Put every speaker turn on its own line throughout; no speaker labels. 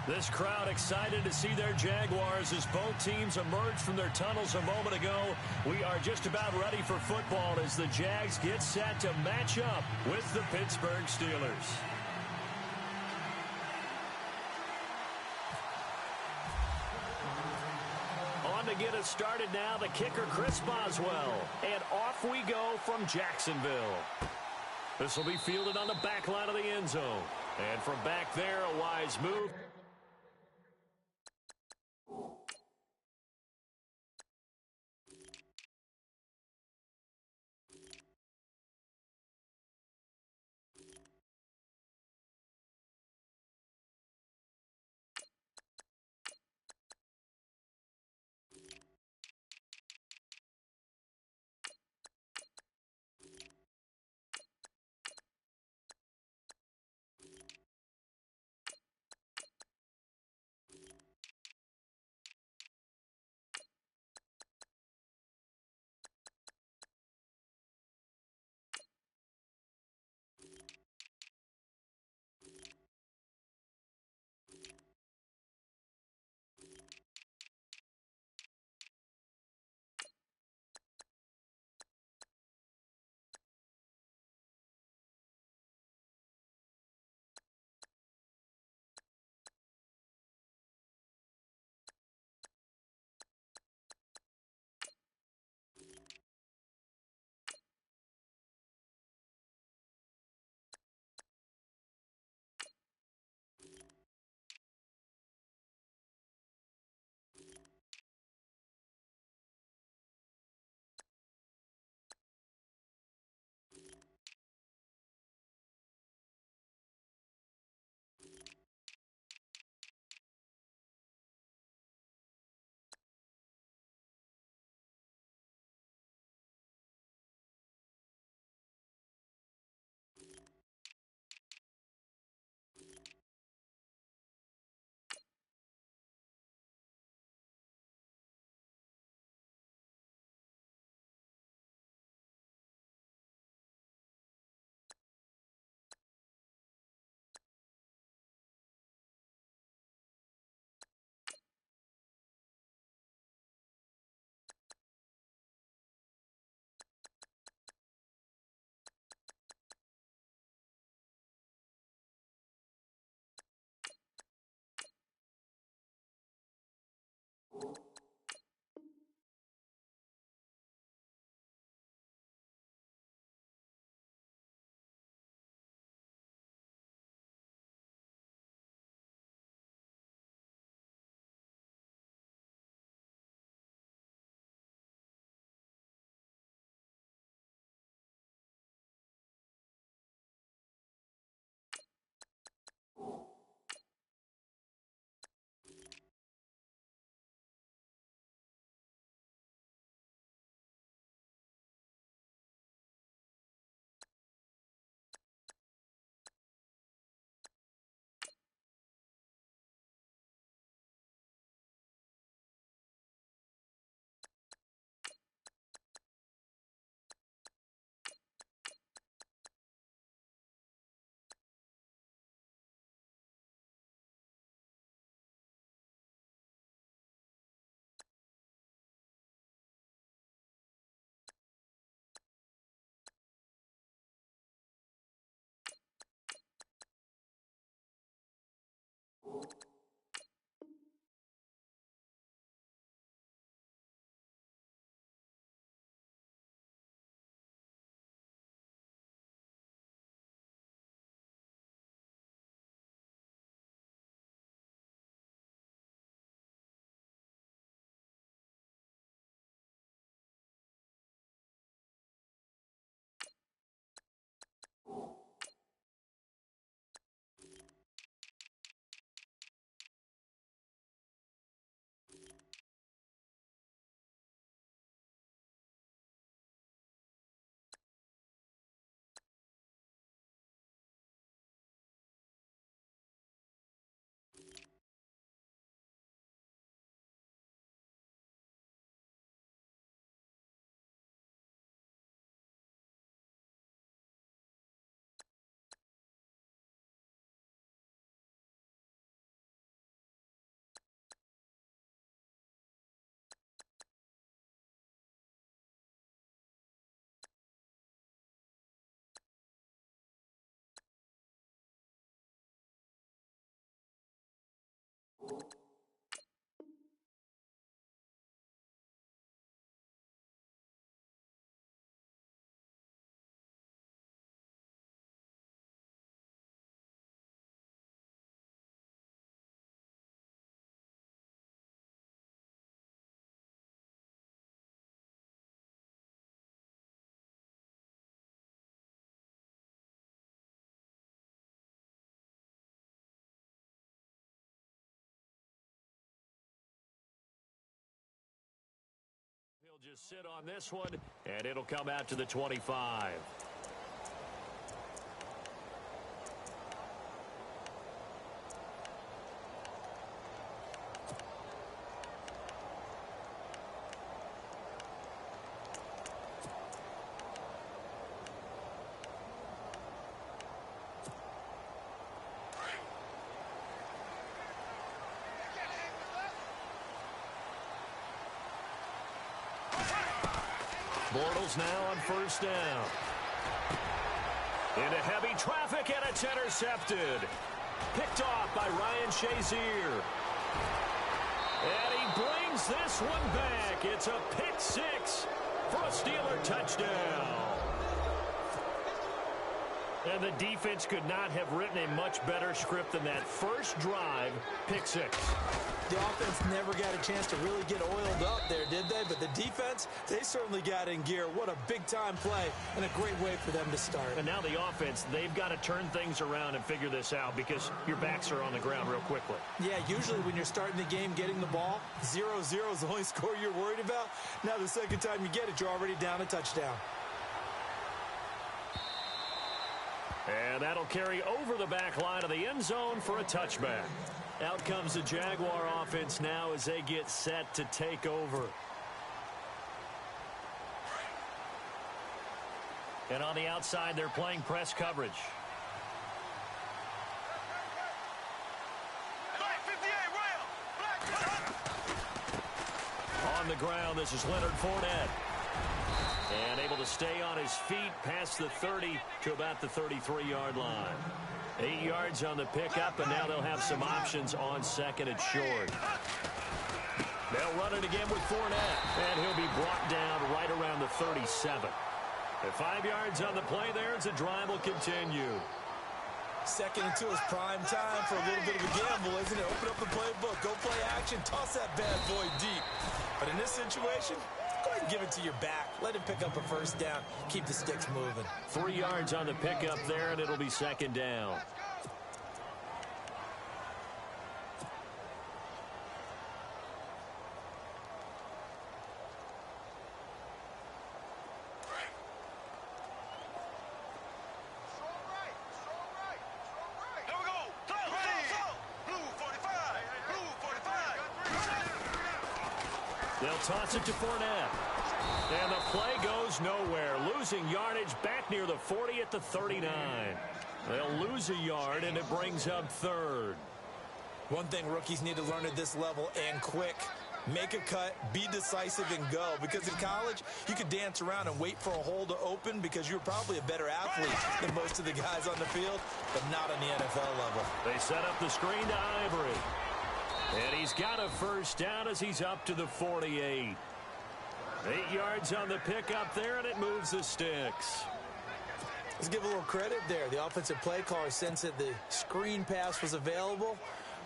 This crowd excited to see their Jaguars as both teams emerged from their tunnels a moment ago. We are just about ready for football as the Jags get set to match up with the Pittsburgh Steelers. On to get us started now, the kicker Chris Boswell. And off we go from Jacksonville. This will be fielded on the back line of the end zone. And from back there, a wise move. He'll just sit on this one, and it'll come out to the 25. Bortles now on first down. Into heavy traffic, and it's intercepted. Picked off by Ryan Shazier. And he brings this one back. It's a pick six for a Steeler touchdown. And the defense could not have written a much better script than that first drive, pick six.
The offense never got a chance to really get oiled up there, did they? But the defense, they certainly got in gear. What a big-time play and a great way for them to start.
And now the offense, they've got to turn things around and figure this out because your backs are on the ground real quickly.
Yeah, usually when you're starting the game getting the ball, 0-0 is the only score you're worried about. Now the second time you get it, you're already down a touchdown.
And that'll carry over the back line of the end zone for a touchback. Out comes the Jaguar offense now as they get set to take over. And on the outside, they're playing press coverage. On the ground, this is Leonard Fournette. And able to stay on his feet past the 30 to about the 33-yard line. 8 yards on the pickup, and now they'll have some options on second and short. They'll run it again with Fournette, and he'll be brought down right around the 37. At 5 yards on the play there as the drive will continue.
Second and 2 is prime time for a little bit of a gamble, isn't it? Open up the playbook, go play action, toss that bad boy deep. But in this situation, go ahead and give it to your back. Let him pick up a first down. Keep the sticks moving.
3 yards on the pickup there, and it'll be second down. They'll toss it to Fournette. And the play goes nowhere. Losing yardage back near the 40 at the 39. They'll lose a yard, and it brings up third.
One thing rookies need to learn at this level, and quick. Make a cut, be decisive, and go. Because in college, you could dance around and wait for a hole to open because you're probably a better athlete than most of the guys on the field, but not on the NFL level.
They set up the screen to Ivory. And he's got a first down as he's up to the 48. 8 yards on the pickup there, and it moves the sticks.
Let's give a little credit there. The offensive play caller sensed that the screen pass was available.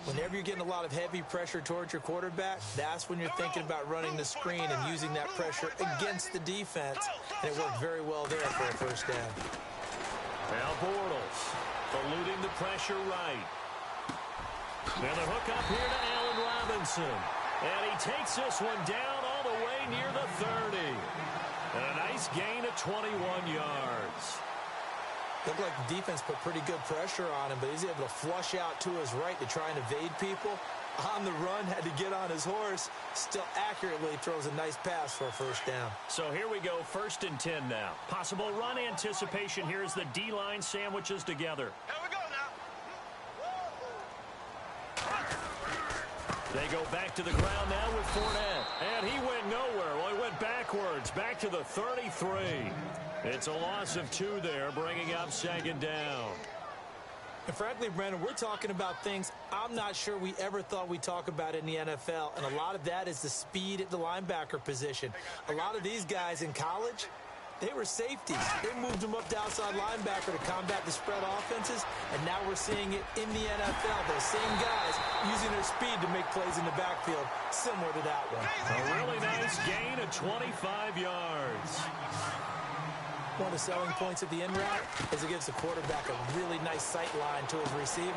Whenever you're getting a lot of heavy pressure towards your quarterback, that's when you're thinking about running the screen and using that pressure against the defense. And it worked very well there for a first down.
Now Bortles eluding the pressure right. Now the hook up here to Allen Robinson. And he takes this one down all the way near the 30. And a nice gain of 21 yards.
Looked like the defense put pretty good pressure on him, but he's able to flush out to his right to try and evade people. On the run, had to get on his horse. Still accurately throws a nice pass for a first down.
So here we go, 1st and 10 now. Possible run anticipation here as the D-line sandwiches together.
Here we go now.
They go back to the ground now with Fournette. And he went nowhere. Well, he went backwards, back to the 33. It's a loss of 2 there, bringing up second down.
And frankly, Brendan, we're talking about things I'm not sure we ever thought we'd talk about in the NFL, and a lot of that is the speed at the linebacker position. A lot of these guys in college, they were safeties. They moved them up to outside linebacker to combat the spread offenses, and now we're seeing it in the NFL. Those same guys using their speed to make plays in the backfield, similar to that one.
A really nice gain of 25 yards.
One of the selling points of the in route is it gives the quarterback a really nice sight line to his receiver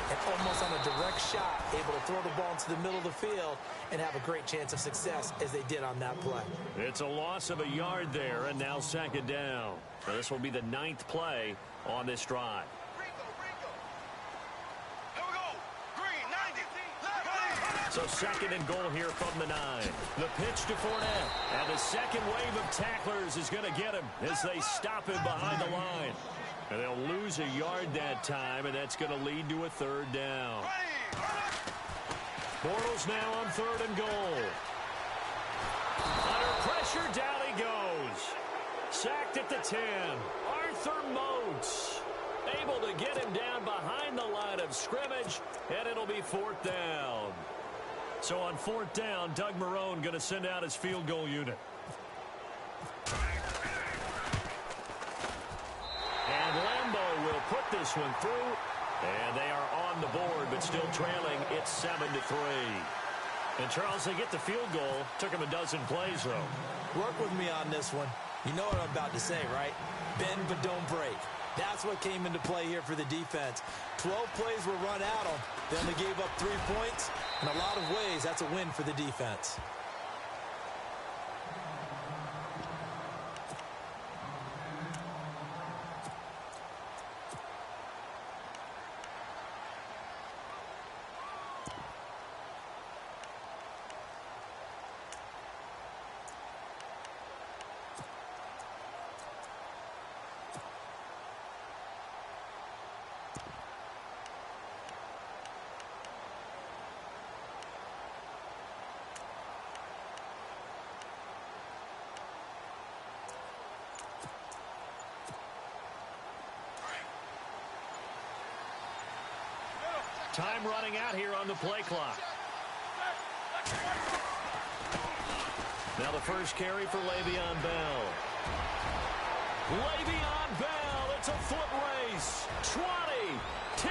and almost on a direct shot able to throw the ball into the middle of the field and have a great chance of success as they did on that play.
It's a loss of a yard there, and now second down. So this will be the 9th play on this drive. So second and goal here from the 9. The pitch to Fournette. And the second wave of tacklers is going to get him as they stop him behind the line. And they'll lose a yard that time, and that's going to lead to a third down. Bortles now on third and goal. Under pressure, down he goes. Sacked at the 10. Arthur Moats able to get him down behind the line of scrimmage, and it'll be fourth down. So on fourth down, Doug Marrone going to send out his field goal unit. And Lambeau will put this one through. And they are on the board, but still trailing. It's 7-3. And, Charles, they get the field goal. Took them a dozen plays, though.
Work with me on this one. You know what I'm about to say, right? Bend but don't break. That's what came into play here for the defense. 12 plays were run at them. They only gave up 3 points. In a lot of ways, that's a win for the defense.
Time running out here on the play clock. Now the first carry for Le'Veon Bell. Le'Veon Bell, it's a foot race. 20, 10,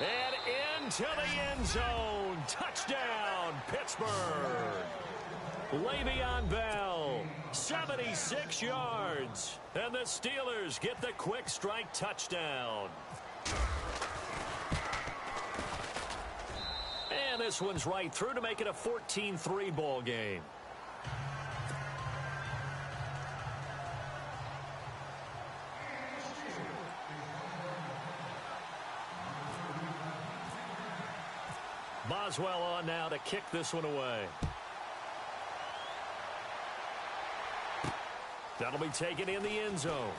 and into the end zone. Touchdown, Pittsburgh. Le'Veon Bell, 76 yards. And the Steelers get the quick strike touchdown. And this one's right through to make it a 14-3 ball game. Boswell on now to kick this one away. That'll be taken in the end zone.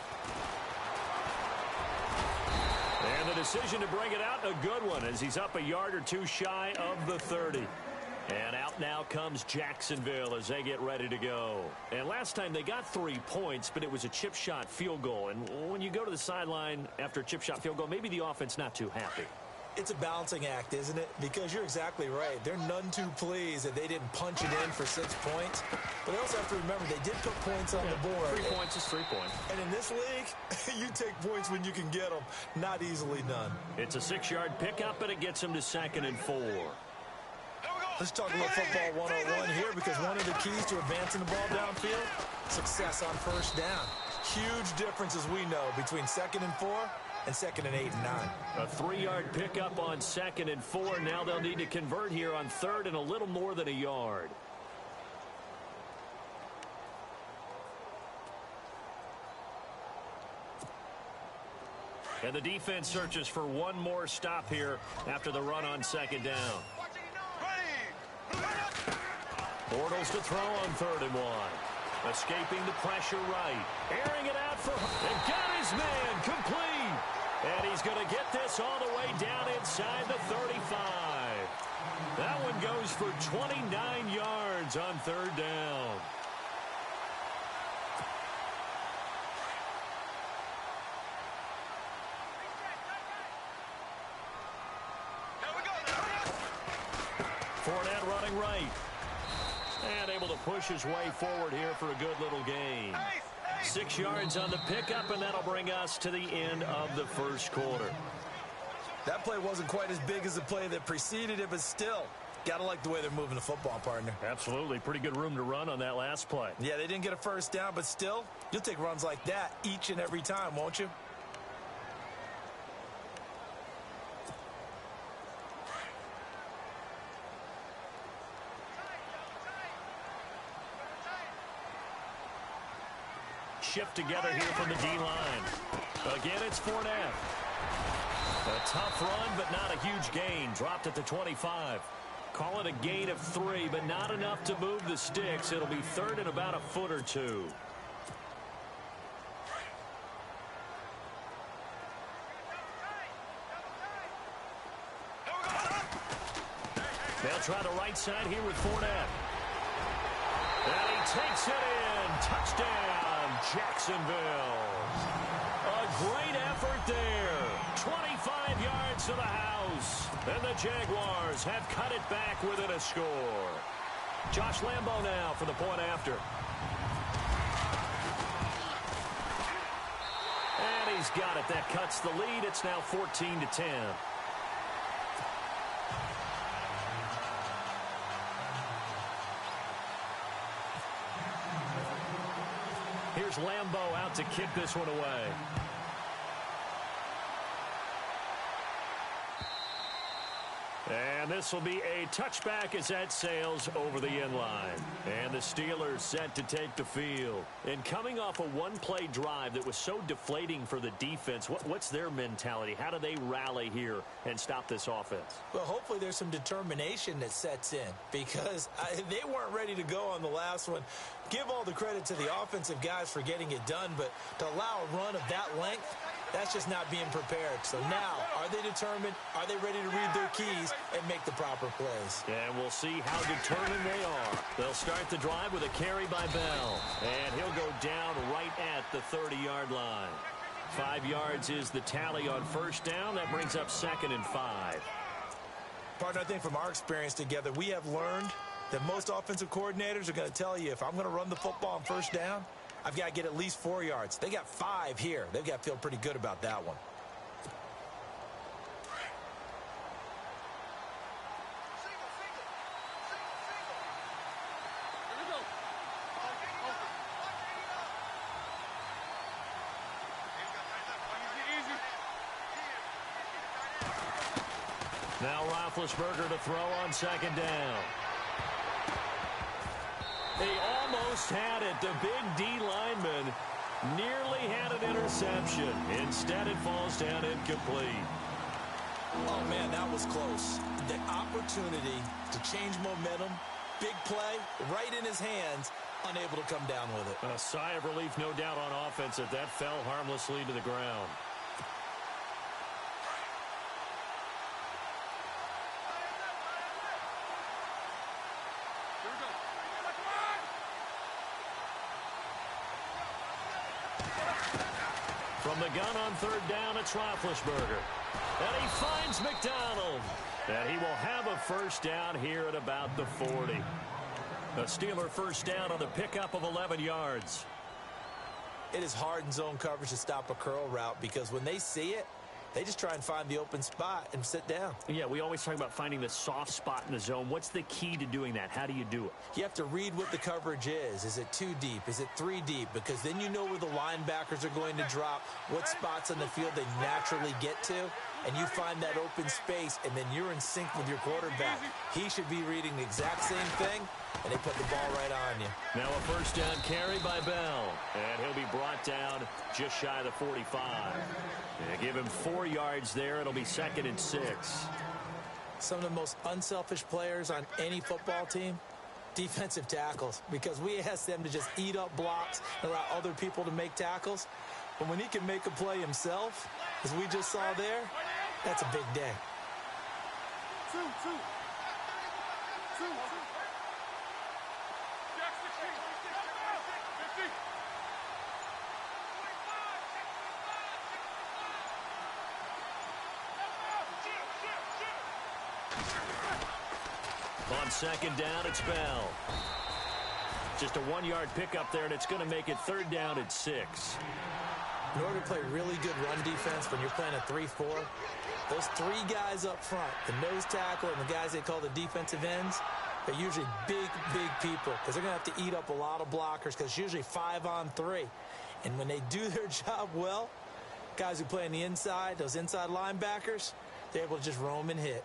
And the decision to bring it out, a good one, as he's up a yard or two shy of the 30. And out now comes Jacksonville as they get ready to go. And last time they got 3 points, but it was a chip shot field goal. And when you go to the sideline after a chip shot field goal, maybe the offense not too happy.
It's a balancing act, isn't it? Because you're exactly right. They're none too pleased that they didn't punch it in for 6 points. But they also have to remember they did put points on the board.
3 points is 3 points.
And in this league, you take points when you can get them. Not easily done.
It's a 6-yard pickup, and it gets them to 2nd and 4.
Let's talk a little football 101 here, because one of the keys to advancing the ball downfield, success on first down. Huge difference, as we know, between 2nd and 4 and 2nd and 8 and 9.
A 3-yard pickup on 2nd and 4. Now they'll need to convert here on 3rd and a little more than a yard. And the defense searches for one more stop here after the run on 2nd down. Bortles to throw on 3rd and 1. Escaping the pressure right. Airing it out for... And got his man complete. And he's going to get this all the way down inside the 35. That one goes for 29 yards on 3rd down. Fournette running right. And able to push his way forward here for a good little gain. 6 yards on the pickup, and that'll bring us to the end of the first quarter.
That play wasn't quite as big as the play that preceded it, but still, gotta like the way they're moving the football, partner.
Absolutely. Pretty good room to run on that last play.
Yeah, they didn't get a first down, but still, you'll take runs like that each and every time, won't you?
Shift together here from the D-line. Again, it's Fournette. A tough run, but not a huge gain. Dropped at the 25. Call it a gain of 3, but not enough to move the sticks. It'll be third and about a foot or two. They'll try the right side here with Fournette. And he takes it in. Touchdown, Jacksonville. A great effort there. 25 yards to the house. And the Jaguars have cut it back within a score. Josh Lambo now for the point after. And he's got it. That cuts the lead. It's now 14-10. Here's Lambo out to kick this one away. And this will be a touchback as that sails over the end line. And the Steelers set to take the field. And coming off a one-play drive that was so deflating for the defense, what's their mentality? How do they rally here and stop this offense?
Well, hopefully there's some determination that sets in because they weren't ready to go on the last one. Give all the credit to the offensive guys for getting it done, but to allow a run of that length, that's just not being prepared. So now, are they determined? Are they ready to read their keys and make the proper plays?
And we'll see how determined they are. They'll start the drive with a carry by Bell. And he'll go down right at the 30-yard line. 5 yards is the tally on first down. That brings up 2nd and 5.
Partner, I think from our experience together, we have learned that most offensive coordinators are going to tell you, if I'm going to run the football on first down, I've got to get at least 4 yards. They got 5 here. They've got to feel pretty good about that one.
Now Roethlisberger to throw on 2nd down. He almost had it. The big D lineman nearly had an interception. Instead, it falls down incomplete.
Oh, man, that was close. The opportunity to change momentum, big play, right in his hands, unable to come down with it.
A sigh of relief, no doubt, on offense that fell harmlessly to the ground. From the gun on 3rd down, it's Roethlisberger. And he finds McDonald. And he will have a first down here at about the 40. A Steeler first down on the pickup of 11 yards.
It is hard in zone coverage to stop a curl route because when they see it, they just try and find the open spot and sit down.
Yeah, we always talk about finding the soft spot in the zone. What's the key to doing that? How do you do it?
You have to read what the coverage is. Is it 2 deep? Is it 3 deep? Because then you know where the linebackers are going to drop, what spots on the field they naturally get to, and you find that open space, and then you're in sync with your quarterback. He should be reading the exact same thing, and they put the ball right on you.
Now a first down carry by Bell, and he'll be brought down just shy of the 45. They give him 4 yards there. It'll be 2nd and 6.
Some of the most unselfish players on any football team, defensive tackles, because we ask them to just eat up blocks and allow other people to make tackles. But when he can make a play himself, as we just saw there, that's a big day.
On second down, it's Bell. Just a 1-yard pickup there, and it's going to make it third down at 6.
In order to play really good run defense when you're playing a 3-4, those 3 guys up front, the nose tackle and the guys they call the defensive ends, they're usually big people because they're going to have to eat up a lot of blockers because it's usually 5-on-3. And when they do their job well, guys who play on the inside, those inside linebackers, they're able to just roam and hit.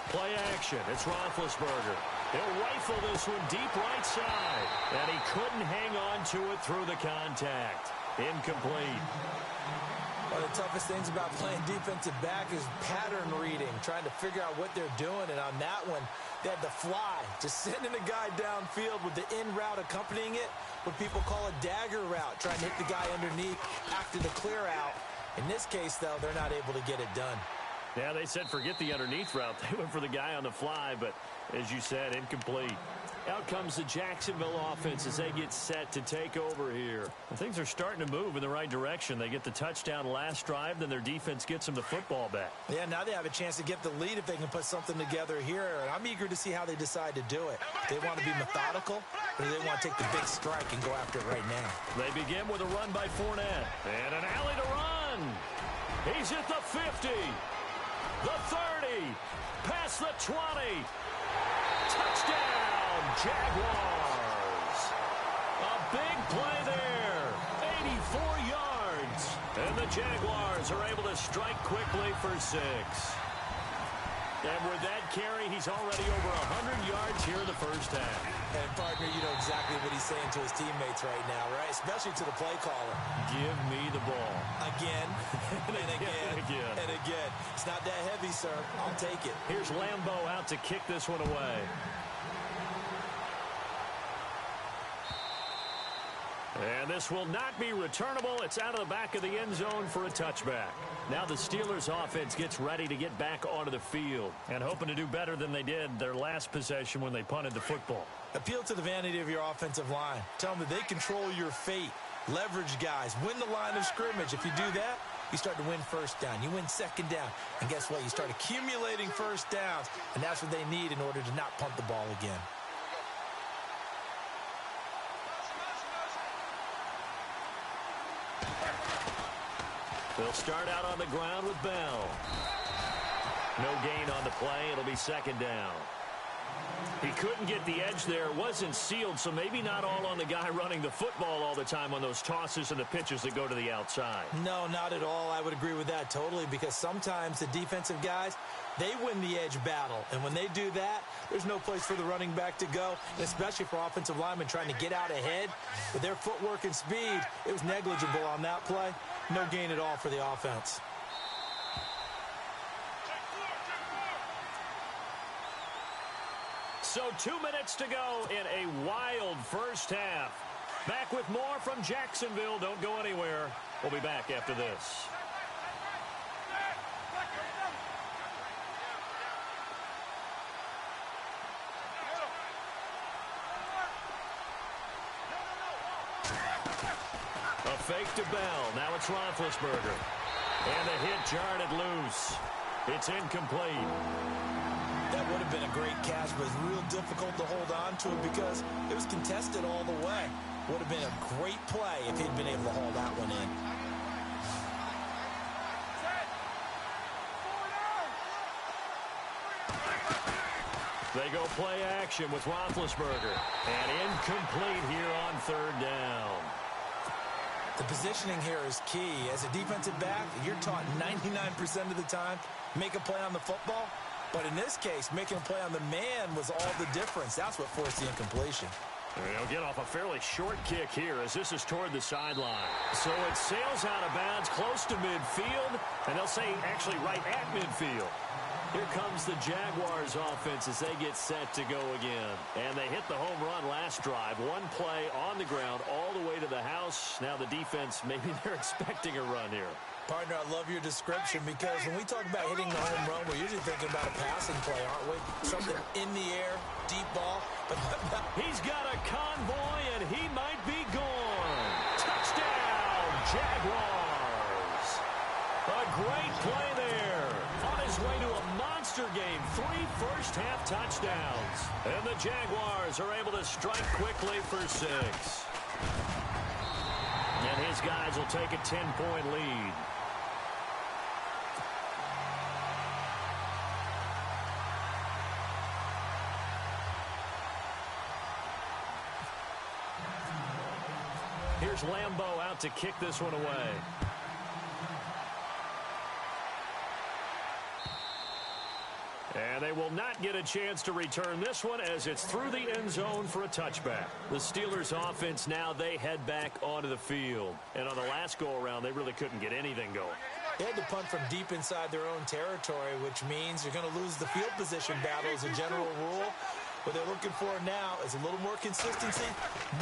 Play action. It's Roethlisberger. He'll rifle this one deep right side. And he couldn't hang on to it through the contact. Incomplete.
One of the toughest things about playing defensive back is pattern reading, trying to figure out what they're doing. And on that one, they had the fly, just sending a guy downfield with the in route accompanying it, what people call a dagger route, trying to hit the guy underneath after the clear out. In this case, though, they're not able to get it done.
Yeah, they said forget the underneath route. They went for the guy on the fly, but as you said, incomplete. Out comes the Jacksonville offense as they get set to take over here. And things are starting to move in the right direction. They get the touchdown last drive, then their defense gets them the football back.
Yeah, now they have a chance to get the lead if they can put something together here. And I'm eager to see how they decide to do it. They want to be methodical, or do they want to take the big strike and go after it right now?
They begin with a run by Fournette. And an alley to run. He's at the 50. The 30, past the 20, touchdown, Jaguars. A big play there, 84 yards. And the Jaguars are able to strike quickly for 6. And with that carry, he's already over 100 yards here in the first half.
And, partner, you know exactly what he's saying to his teammates right now, right? Especially to the play caller.
Give me the ball.
Again, and again, and again. It's not that heavy, sir. I'll take it.
Here's Lambeau out to kick this one away. And this will not be returnable. It's out of the back of the end zone for a touchback. Now the Steelers offense gets ready to get back onto the field and hoping to do better than they did their last possession when they punted the football.
Appeal to the vanity of your offensive line. Tell them that they control your fate. Leverage guys. Win the line of scrimmage. If you do that, you start to win first down. You win second down. And guess what? You start accumulating first downs. And that's what they need in order to not punt the ball again.
They'll start out on the ground with Bell. No gain on the play. It'll be second down. He couldn't get the edge there. It wasn't sealed, so maybe not all on the guy running the football all the time on those tosses and the pitches that go to the outside. No, not at all. I would agree with that totally because sometimes the defensive guys, they win the edge battle. And when they do that, there's no place for the running back to go, and especially for offensive linemen trying to get out ahead. With their footwork and speed, it was negligible on that play. No gain at all for the offense. So 2 minutes to go in a wild first half. Back with more from Jacksonville. Don't go anywhere. We'll be back after this. A fake to Bell. Now it's Roethlisberger. And the hit jarred it loose. It's incomplete.
That would have been a great catch, but it's real difficult to hold on to it because it was contested all the way. Would have been a great play if he'd been able to haul that one in.
They go play action with Roethlisberger. And incomplete here on third down.
The positioning here is key. As a defensive back, you're taught 99% of the time, make a play on the football. But in this case, making a play on the man was all the difference. That's what forced the incompletion.
They'll get off a fairly short kick here as this is toward the sideline. So it sails out of bounds close to midfield, and they'll say actually right at midfield. Here comes the Jaguars offense as they get set to go again. And they hit the home run last drive. One play on the ground all the way to the house. Now the defense, maybe they're expecting a run here.
Partner, I love your description because when we talk about hitting the home run, we're usually thinking about a passing play, aren't we? Something in the air, deep ball. But
he's got a convoy, and he might be gone. Touchdown, Jaguars. A great play there. On his way to a monster game, 3 first-half touchdowns. And the Jaguars are able to strike quickly for 6. And his guys will take a 10-point lead. Here's Lambeau out to kick this one away. And they will not get a chance to return this one as it's through the end zone for a touchback. The Steelers offense now, they head back onto the field. And on the last go-around, they really couldn't get anything going.
They had to punt from deep inside their own territory, which means you're going to lose the field position battle as a general rule. What they're looking for now is a little more consistency,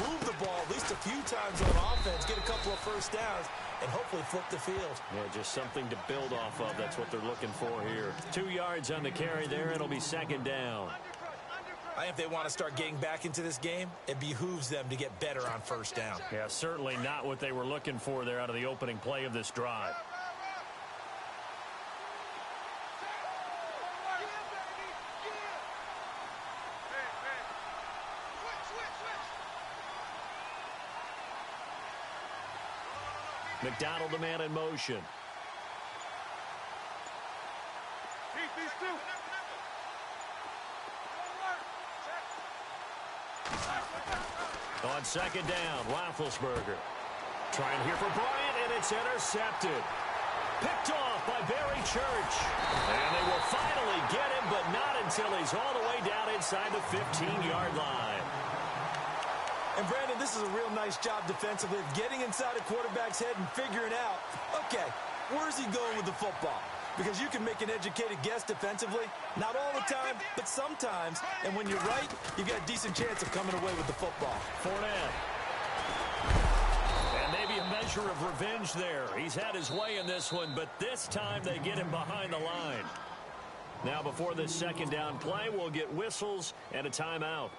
move the ball at least a few times on offense, get a couple of first downs, and hopefully flip the field.
Yeah, just something to build off of. That's what they're looking for here. 2 yards on the carry there. It'll be second down.
I think if they want to start getting back into this game, it behooves them to get better on first down.
Yeah, certainly not what they were looking for there out of the opening play of this drive. McDonald, the man in motion. On second down, Roethlisberger. Trying here for Bryant, and it's intercepted. Picked off by Barry Church. And they will finally get him, but not until he's all the way down inside the 15-yard line.
And, Brandon, this is a real nice job defensively of getting inside a quarterback's head and figuring out, okay, where's he going with the football? Because you can make an educated guess defensively. Not all the time, but sometimes. And when you're right, you got a decent chance of coming away with the football.
Fournette. And maybe a measure of revenge there. He's had his way in this one, but this time they get him behind the line. Now, before this second down play, we'll get whistles and a timeout,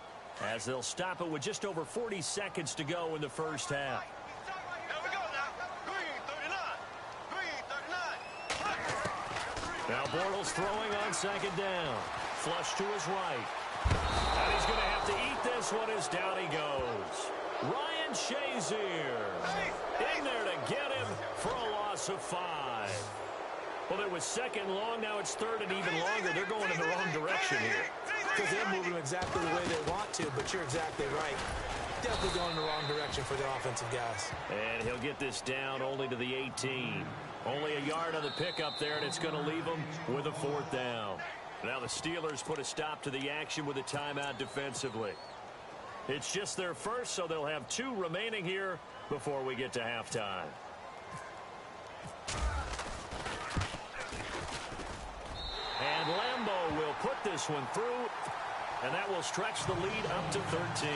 as they'll stop it with just over 40 seconds to go in the first half. Now Bortles throwing on second down. Flush to his right. And he's going to have to eat this one as down he goes. Ryan Shazier in there to get him for a loss of 5. Well, it was second long. Now it's third and even longer. They're going in the wrong direction here.
Because they're moving exactly the way they want to, but you're exactly right. Definitely going in the wrong direction for the offensive guys.
And he'll get this down only to the 18. Only a yard on the pickup there, and it's going to leave them with a 4th down. Now the Steelers put a stop to the action with a timeout defensively. It's just their first, so they'll have 2 remaining here before we get to halftime. And Lambeau will put this one through, and that will stretch the lead up to 13.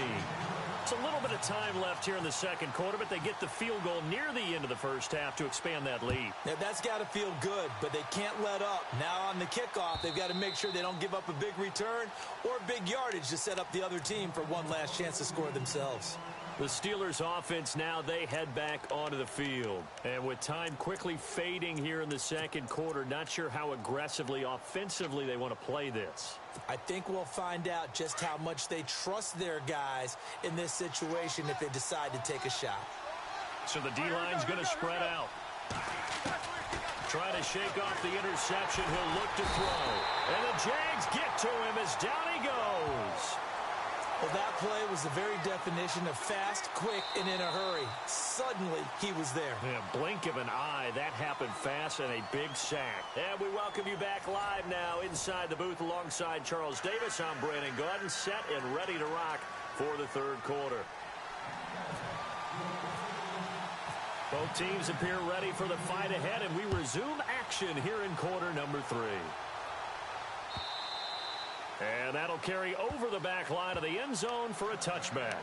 It's a little bit of time left here in the second quarter, but they get the field goal near the end of the first half to expand that lead.
Now, that's got to feel good, but they can't let up. Now on the kickoff, they've got to make sure they don't give up a big return or big yardage to set up the other team for one last chance to score themselves.
The Steelers offense now, they head back onto the field. And with time quickly fading here in the second quarter, not sure how aggressively, offensively they want to play this.
I think we'll find out just how much they trust their guys in this situation if they decide to take a shot.
So the D-line's going to spread out. Trying to shake off the interception. He'll look to throw. And the Jags get to him as down he goes.
Well, that play was the very definition of fast, quick, and in a hurry. Suddenly, he was there.
Yeah, blink of an eye. That happened fast and a big sack. And we welcome you back live now inside the booth alongside Charles Davis. I'm Brandon Gordon, set and ready to rock for the third quarter. Both teams appear ready for the fight ahead, and we resume action here in quarter number 3. And that'll carry over the back line of the end zone for a touchback.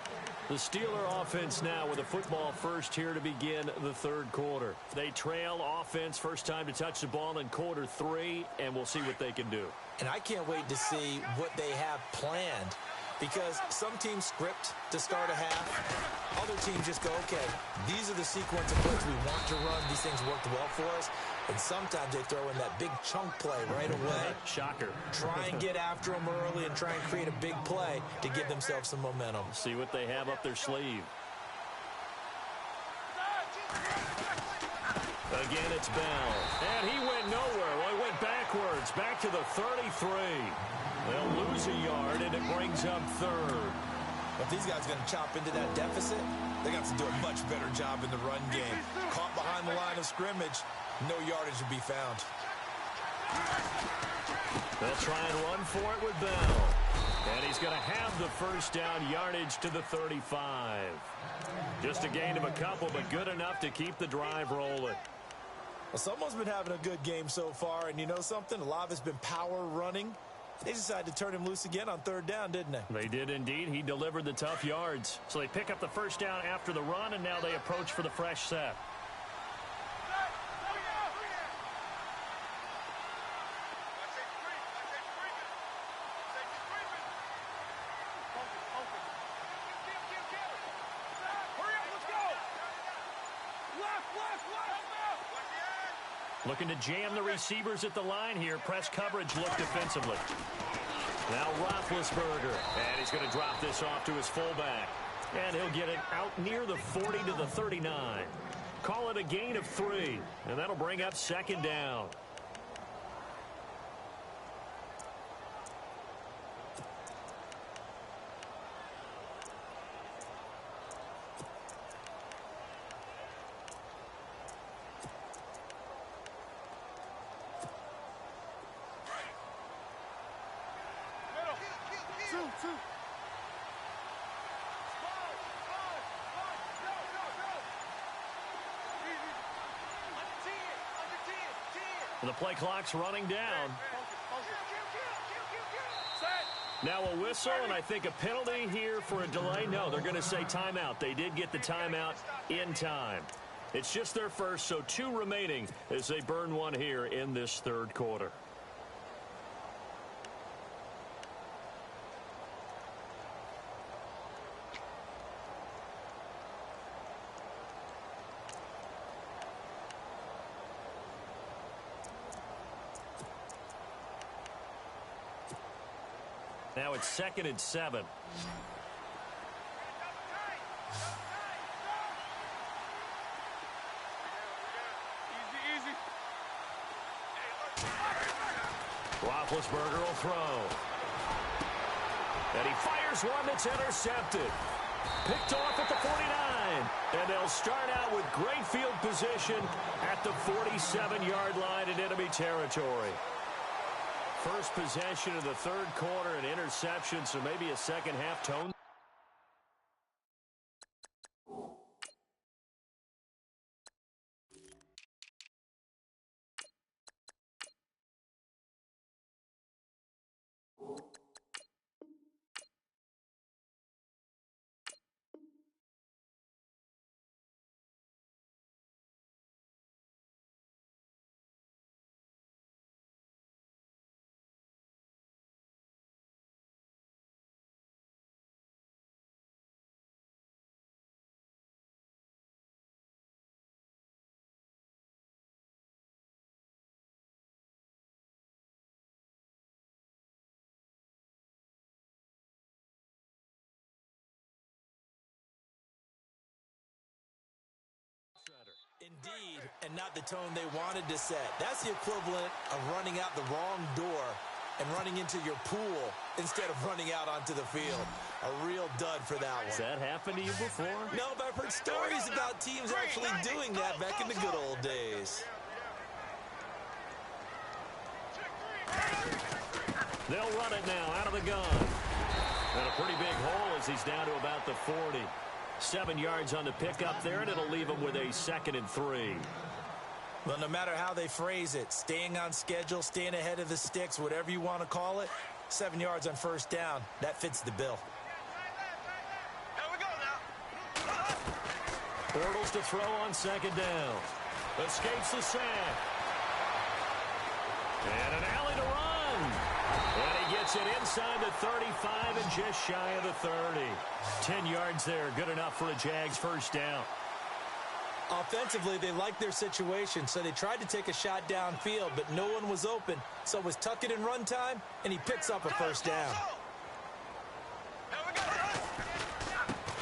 The Steeler offense now with a football first here to begin the third quarter. They trail offense first time to touch the ball in quarter 3, and we'll see what they can do.
And I can't wait to see what they have planned, because some teams script to start a half. Other teams just go, okay, these are the sequence of plays we want to run. These things worked well for us. And sometimes they throw in that big chunk play right away.
Shocker.
Try and get after them early and try and create a big play to give themselves some momentum.
See what they have up their sleeve. Again, it's Bell. And he went nowhere. Well, he went backwards, back to the 33. They'll lose a yard, and it brings up third.
If these guys are going to chop into that deficit, they got to do a much better job in the run game. Caught behind the line of scrimmage, no yardage to be found.
They'll try and run for it with Bell. And he's going to have the first down yardage to the 35. Just a gain of a couple, but good enough to keep the drive rolling.
Well, someone's been having a good game so far, and you know something? A lot of it's been power running. They decided to turn him loose again on third down, didn't they?
They did indeed. He delivered the tough yards. So they pick up the first down after the run, and now they approach for the fresh set. Looking to jam the receivers at the line here. Press coverage look defensively. Now Roethlisberger. And he's going to drop this off to his fullback. And he'll get it out near the 40 to the 39. Call it a gain of 3. And that'll bring up second down. The play clock's running down. Now a whistle, and I think a penalty here for a delay. No, they're going to say timeout. They did get the timeout in time. It's just their first, so 2 remaining as they burn one here in this third quarter. Now it's 2nd and 7. Roethlisberger will throw. And he fires one that's intercepted. Picked off at the 49. And they'll start out with great field position at the 47-yard line in enemy territory. First possession of the third quarter, an interception, so maybe a second half tone.
Indeed, and not the tone they wanted to set. That's the equivalent of running out the wrong door and running into your pool instead of running out onto the field. A real dud for that one.
Has that happened to you before?
No, but I've heard stories about teams actually doing that back in the good old days.
They'll run it now out of the gun. And a pretty big hole as he's down to about the 40. 7 yards on the pickup there, and it'll leave him with a 2nd and 3.
Well, no matter how they phrase it, staying on schedule, staying ahead of the sticks, whatever you want to call it, 7 yards on first down. That fits the bill.
Here we go now.
Bortles to throw on second down. Escapes the sack. And an alley to run. And he gets it inside the 35 and just shy of the 30. 10 yards there, good enough for a Jags first down.
Offensively, they liked their situation, so they tried to take a shot downfield, but no one was open. So it was tuck it in run time, and he picks up a first down.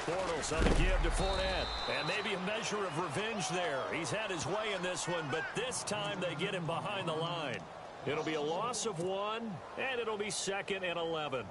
Bortles on the give to Fournette. And maybe a measure of revenge there. He's had his way in this one, but this time they get him behind the line. It'll be a loss of 1, and it'll be 2nd and 11.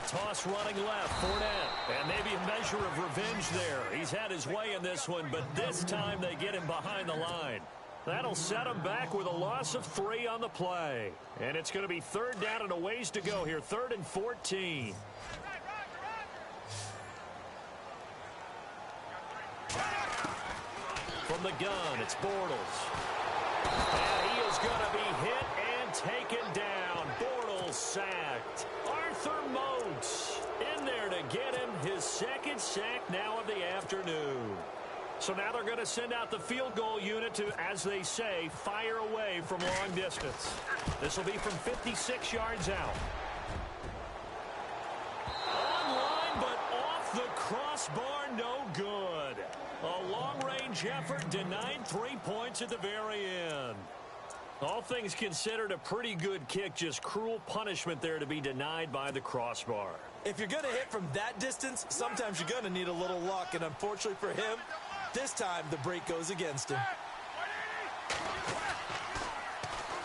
Toss running left, Fournette. And maybe a measure of revenge there. He's had his way in this one, but this time they get him behind the line. That'll set him back with a loss of 3 on the play. And it's going to be 3rd down and a ways to go here. 3rd and 14. From the gun, it's Bortles. And he is going to be hit and taken down. Bortles sacked. Arthur Moats in there to get him his 2nd sack now of the afternoon. So now they're going to send out the field goal unit to, as they say, fire away from long distance. This will be from 56 yards out. Online, but off the crossbar, no good. A long-range effort denied 3 points at the very end. All things considered, a pretty good kick, just cruel punishment there to be denied by the crossbar.
If you're going to hit from that distance, sometimes you're going to need a little luck, and unfortunately for him, this time the break goes against him.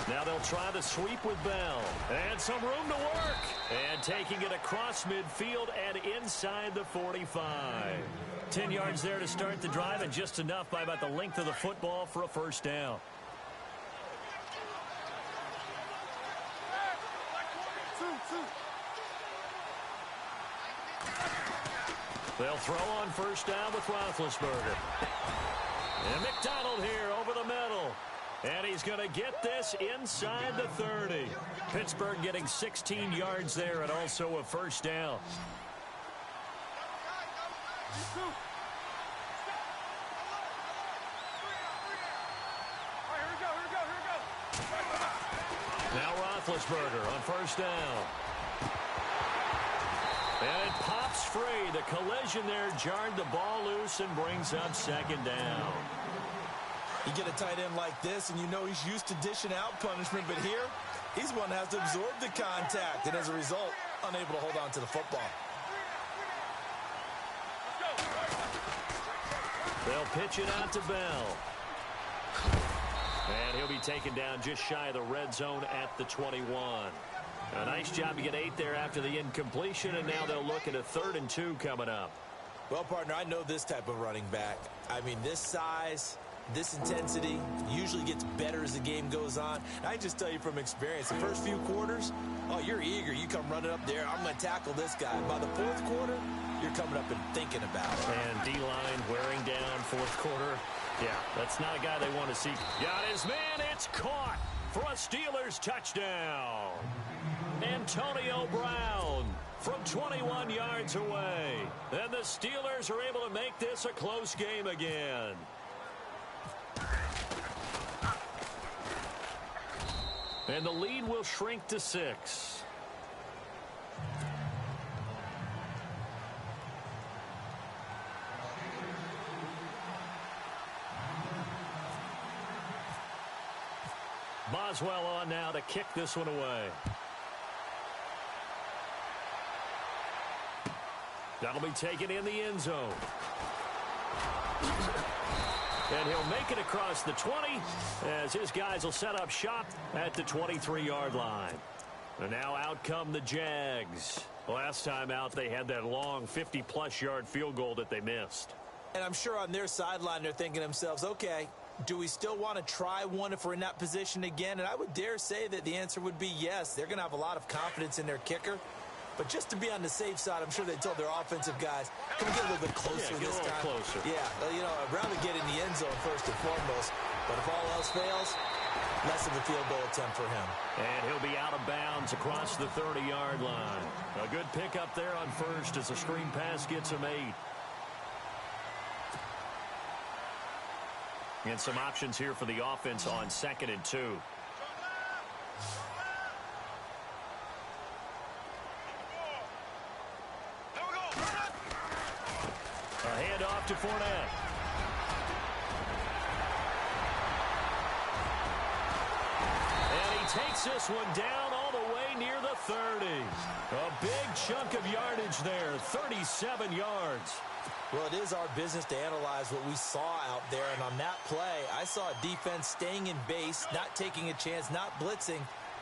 Now they'll try the sweep with Bell. And some room to work. And taking it across midfield and inside the 45. 10 yards there to start the drive, and just enough by about the length of the football for a first down. They'll throw on first down with Roethlisberger. And McDonald here over the middle. And he's going to get this inside the 30. Pittsburgh getting 16 yards there and also a first down. Now Roethlisberger on first down. And it pops free. The collision there jarred the ball loose and brings up second down.
You get a tight end like this, and you know he's used to dishing out punishment, but here, he's one that has to absorb the contact, and as a result, unable to hold on to the football.
They'll pitch it out to Bell. And he'll be taken down just shy of the red zone at the 21. A nice job to get 8 there after the incompletion, and now they'll look at a 3rd and 2 coming up.
Well, partner, I know this type of running back. I mean, this size, this intensity usually gets better as the game goes on. And I just tell you from experience, the first few quarters, oh, you're eager. You come running up there, I'm going to tackle this guy. By the 4th quarter, you're coming up and thinking about it.
And D-line wearing down 4th quarter. Yeah, that's not a guy they want to see. Got his man, it's caught for a Steelers touchdown. Antonio Brown from 21 yards away. And the Steelers are able to make this a close game again. And the lead will shrink to 6. Boswell on now to kick this one away. That'll be taken in the end zone. And he'll make it across the 20 as his guys will set up shop at the 23-yard line. And now out come the Jags. Last time out, they had that long 50-plus yard field goal that they missed.
And I'm sure on their sideline they're thinking to themselves, okay, do we still want to try one if we're in that position again? And I would dare say that the answer would be yes. They're going to have a lot of confidence in their kicker. But just to be on the safe side, I'm sure they told their offensive guys, can we get a little bit closer this time?
Closer.
Yeah, well, you know, I'd rather get in the end zone first and foremost. But if all else fails, less of a field goal attempt for him.
And he'll be out of bounds across the 30-yard line. A good pickup there on first as a screen pass gets him 8. And some options here for the offense on 2nd and 2. A handoff to Fournette. And he takes this one down all the way near the 30. A big chunk of yardage there, 37 yards.
Well, it is our business to analyze what we saw out there. And on that play, I saw a defense staying in base, not taking a chance, not blitzing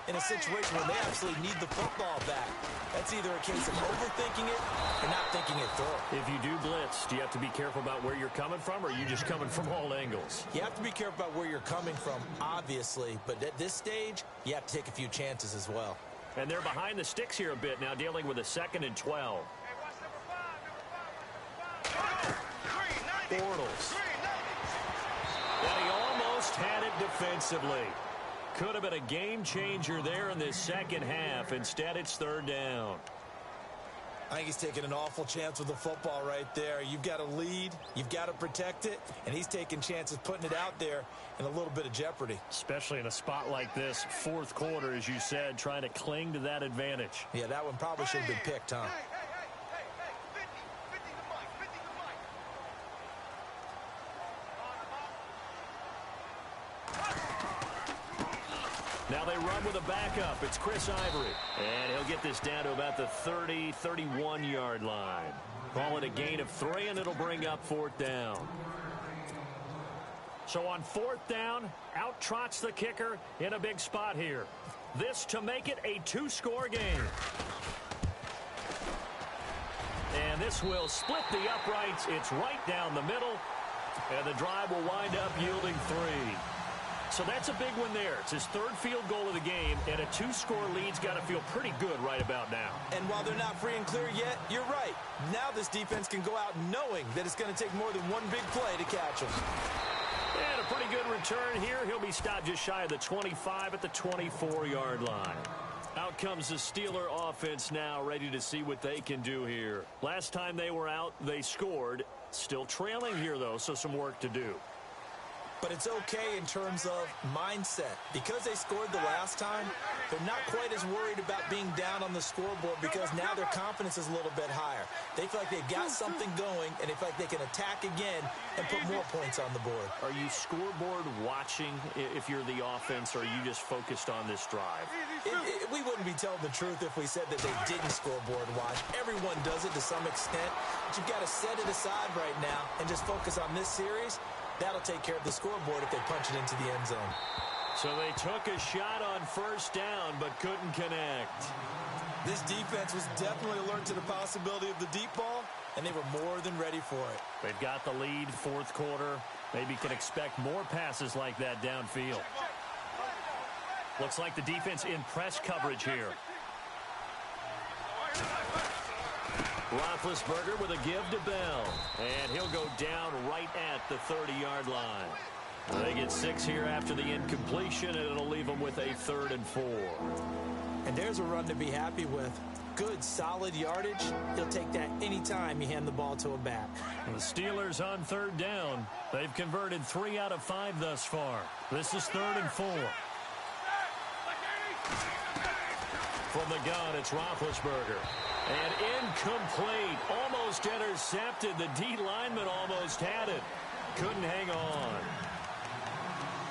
in a situation where they absolutely need the football back. That's either a case of overthinking it or not thinking it through.
If you do blitz, do you have to be careful about where you're coming from, or are you just coming from all angles?
You have to be careful about where you're coming from, obviously. But at this stage, you have to take a few chances as well.
And they're behind the sticks here a bit now, dealing with a 2nd and 12. Bortles. And he almost had it defensively. Could have been a game changer there in this second half. Instead, it's 3rd down.
I think he's taking an awful chance with the football right there. You've got to lead, you've got to protect it, and he's taking chances putting it out there in a little bit of jeopardy.
Especially in a spot like this, 4th quarter, as you said, trying to cling to that advantage.
Yeah, that one probably should have been picked, huh?
Now they run with a backup. It's Chris Ivory. And he'll get this down to about the 30, 31-yard line. Call it a gain of 3, and it'll bring up 4th down. So on 4th down, out trots the kicker in a big spot here. This to make it a 2-score game. And this will split the uprights. It's right down the middle. And the drive will wind up yielding 3. So that's a big one there. It's his 3rd field goal of the game, and a 2-score lead's got to feel pretty good right about now.
And while they're not free and clear yet, you're right. Now this defense can go out knowing that it's going to take more than one big play to catch him.
And a pretty good return here. He'll be stopped just shy of the 25 at the 24-yard line. Out comes the Steeler offense now, ready to see what they can do here. Last time they were out, they scored. Still trailing here, though, so some work to do.
But it's okay in terms of mindset. Because they scored the last time, they're not quite as worried about being down on the scoreboard because now their confidence is a little bit higher. They feel like they've got something going, and they feel like they can attack again and put more points on the board.
Are you scoreboard watching if you're the offense, or are you just focused on this drive?
We wouldn't be telling the truth if we said that they didn't scoreboard watch. Everyone does it to some extent, but you've got to set it aside right now and just focus on this series. That'll take care of the scoreboard if they punch it into the end zone.
So they took a shot on 1st down, but couldn't connect.
This defense was definitely alert to the possibility of the deep ball, and they were more than ready for it.
They've got the lead, 4th quarter. Maybe can expect more passes like that downfield. Looks like the defense in press coverage here. Roethlisberger with a give to Bell. And he'll go down right at the 30-yard line. They get 6 here after the incompletion, and it'll leave them with a 3rd and 4.
And there's a run to be happy with. Good, solid yardage. He'll take that anytime you hand the ball to a back.
The Steelers on 3rd down. They've converted 3 out of 5 thus far. This is 3rd and 4. From the gun, it's Roethlisberger. And incomplete. Almost intercepted. The D lineman almost had it. Couldn't hang on.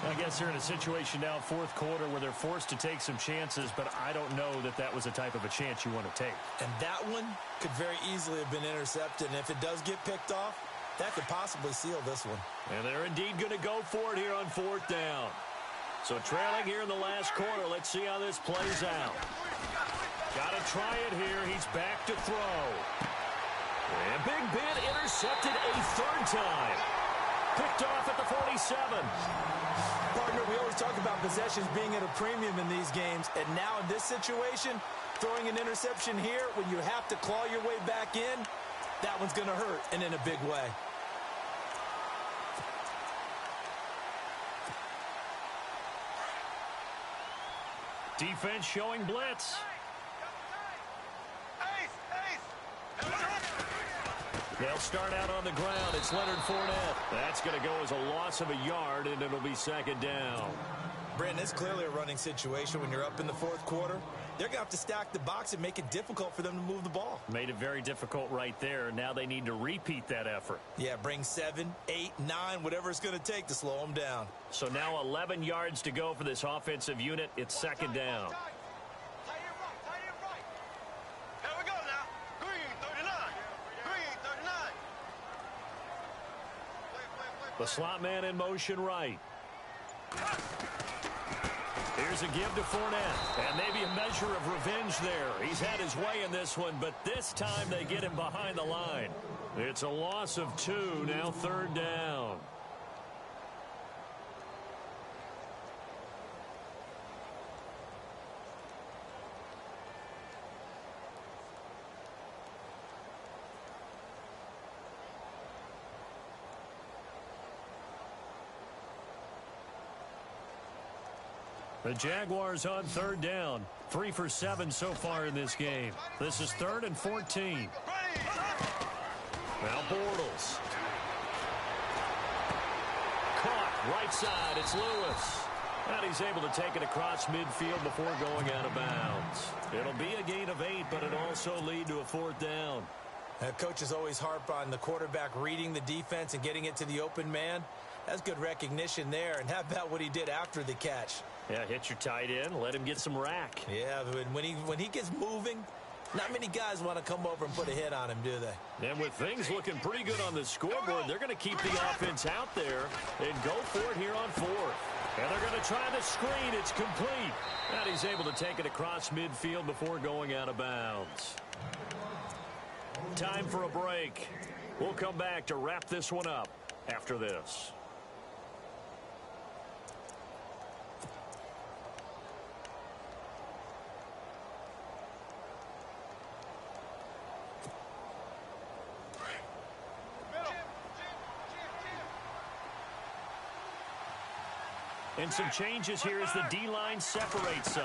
I guess they're in a situation now, 4th quarter, where they're forced to take some chances, but I don't know that that was the type of a chance you want to take.
And that one could very easily have been intercepted. And if it does get picked off, that could possibly seal this one.
And they're indeed going to go for it here on 4th down. So trailing here in the last quarter. Let's see how this plays out. Got to try it here. He's back to throw. And Big Ben intercepted a third time. Picked off at the 47.
Partner, we always talk about possessions being at a premium in these games, and now in this situation, throwing an interception here when you have to claw your way back in, that one's going to hurt, and in a big way.
Defense showing blitz. They'll start out on the ground. It's Leonard Fournette. That's going to go as a loss of a yard, and it'll be second down.
Brandon, it's clearly a running situation when you're up in the fourth quarter. They're going to have to stack the box and make it difficult for them to move the ball.
Made it very difficult right there. Now they need to repeat that effort.
Yeah, bring 7, 8, 9, whatever it's going to take to slow them down.
So now 11 yards to go for this offensive unit. It's second down. The slot man in motion right. Here's a give to Fournette. And maybe a measure of revenge there. He's had his way in this one, but this time they get him behind the line. It's a loss of 2, now third down. The Jaguars on third down. 3 for 7 so far in this game. This is 3rd and 14. Now Bortles. Caught right side. It's Lewis. And he's able to take it across midfield before going out of bounds. It'll be a gain of 8, but it'll also lead to a 4th down.
Coaches always harp on the quarterback reading the defense and getting it to the open man. That's good recognition there. And how about what he did after the catch?
Yeah, hit your tight end, let him get some rack.
Yeah, but when he gets moving, not many guys want to come over and put a hit on him, do they?
And with things looking pretty good on the scoreboard, they're going to keep the offense out there and go for it here on 4th. And they're going to try the screen. It's complete. And he's able to take it across midfield before going out of bounds. Time for a break. We'll come back to wrap this one up after this. And some changes here as the D-line separates some.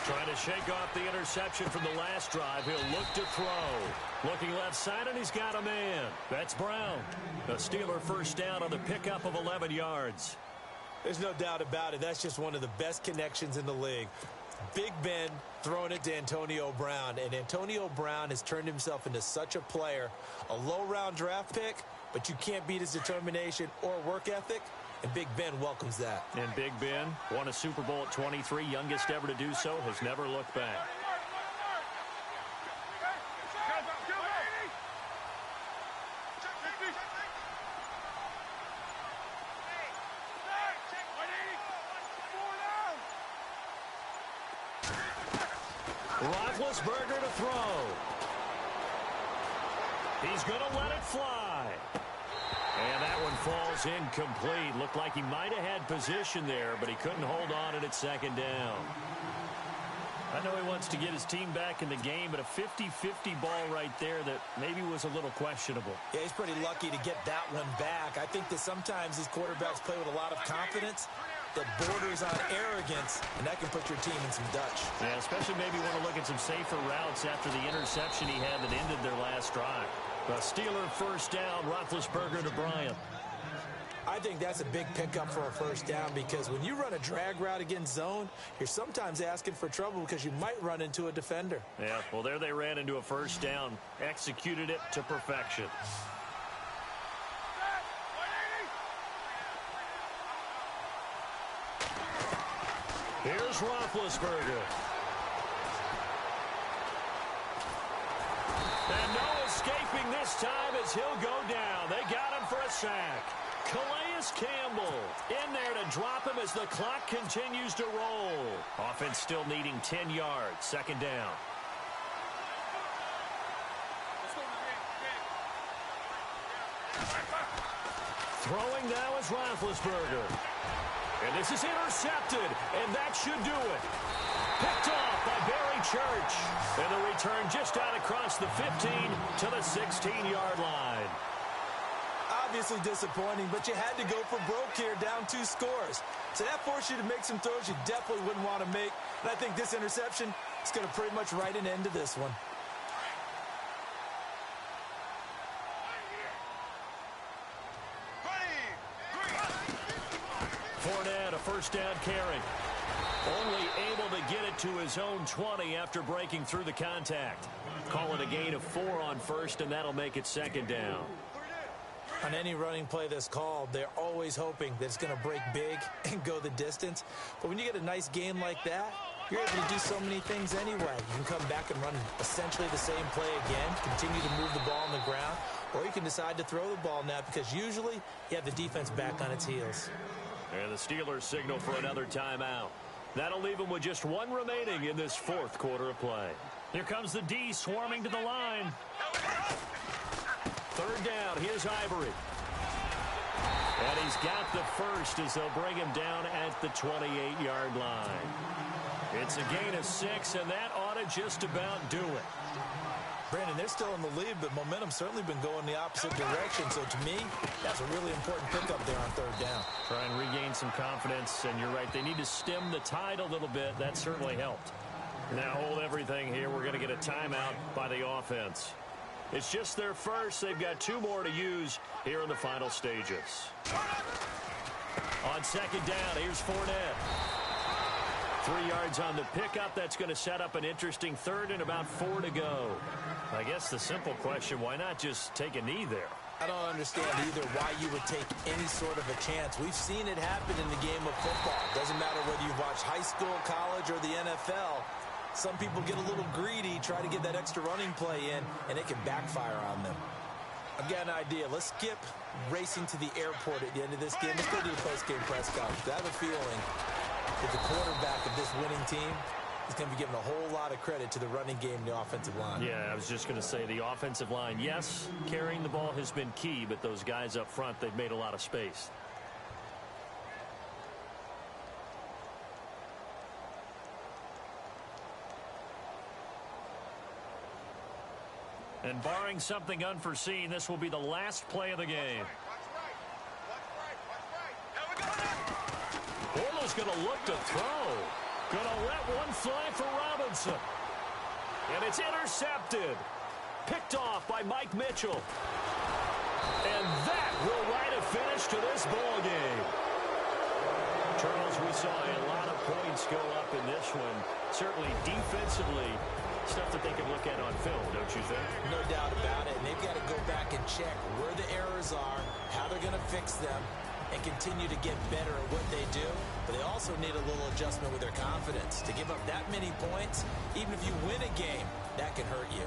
Trying to shake off the interception from the last drive. He'll look to throw. Looking left side, and he's got a man. That's Brown. A Steeler first down on the pickup of 11 yards.
There's no doubt about it. That's just one of the best connections in the league. Big Ben throwing it to Antonio Brown. And Antonio Brown has turned himself into such a player. A low-round draft pick, but you can't beat his determination or work ethic. And Big Ben welcomes that.
And Big Ben won a Super Bowl at 23, youngest ever to do so, has never looked back. Roethlisberger to throw. He's going to let it fly. And that one falls incomplete. Looked like he might have had position there, but he couldn't hold on it at second down. I know he wants to get his team back in the game, but a 50-50 ball right there that maybe was a little questionable.
Yeah, he's pretty lucky to get that one back. I think that sometimes these quarterbacks play with a lot of confidence that borders on arrogance, and that can put your team in some Dutch.
Yeah, especially maybe want to look at some safer routes after the interception he had that ended their last drive. The Steeler first down, Roethlisberger to Bryant.
I think that's a big pickup for a first down because when you run a drag route against zone, you're sometimes asking for trouble because you might run into a defender.
Yeah, well, there they ran into a first down, executed it to perfection. Here's Roethlisberger. And no escaping this time as he'll go down. They got him for a sack. Calais Campbell in there to drop him as the clock continues to roll. Offense still needing 10 yards. Second down. goes Roethlisberger. And this is intercepted, and that should do it. Picked off by Barry Church. And the return just out across the 15 to the 16-yard line.
Obviously disappointing, but you had to go for broke here, down 2 scores. So that forced you to make some throws you definitely wouldn't want to make. And I think this interception is going to pretty much write an end to this one.
Fournette, a first down carry. Only able to get it to his own 20 after breaking through the contact. Call it a gain of 4 on first, and that'll make it second down.
On any running play that's called, they're always hoping that it's going to break big and go the distance. But when you get a nice game like that, you're able to do so many things anyway. You can come back and run essentially the same play again, continue to move the ball on the ground, or you can decide to throw the ball now because usually you have the defense back on its heels.
And the Steelers signal for another timeout. That'll leave them with just 1 remaining in this 4th quarter of play. Here comes the D swarming to the line. 3rd down. Here's Ivory. And he's got the first as they'll bring him down at the 28-yard line. It's a gain of 6, and that ought to just about do it.
Brandon, they're still in the lead, but momentum's certainly been going the opposite direction. So to me, that's a really important pickup there on 3rd down.
Try and regain some confidence, and you're right. They need to stem the tide a little bit. That certainly helped. Now hold everything here. We're going to get a timeout by the offense. It's just their first. They've got 2 more to use here in the final stages. On 2nd down, here's Fournette. 3 yards on the pickup. That's going to set up an interesting 3rd and about 4 to go. I guess the simple question, why not just take a knee there?
I don't understand either why you would take any sort of a chance. We've seen it happen in the game of football. Doesn't matter whether you've watched high school, college, or the NFL. Some people get a little greedy, try to get that extra running play in, and it can backfire on them. I've got an idea. Let's skip racing to the airport at the end of this game. Let's go to the post-game press conference. I have a feeling that the quarterback of this winning team is going to be given a whole lot of credit to the running game and the offensive line.
Yeah, I was just going to say the offensive line, yes, carrying the ball has been key, but those guys up front, they've made a lot of space. And barring something unforeseen, this will be the last play of the game. Orlo's going to look to throw. Going to let one fly for Robinson. And it's intercepted. Picked off by Mike Mitchell. And that will write a finish to this ball game. Charles, we saw a lot of points go up in this one. Certainly defensively, stuff that they can look at on film, don't you think?
No doubt about it. And they've got to go back and check where the errors are, how they're going to fix them, and continue to get better at what they do. But they also need a little adjustment with their confidence. To give up that many points, even if you win a game, that can hurt you.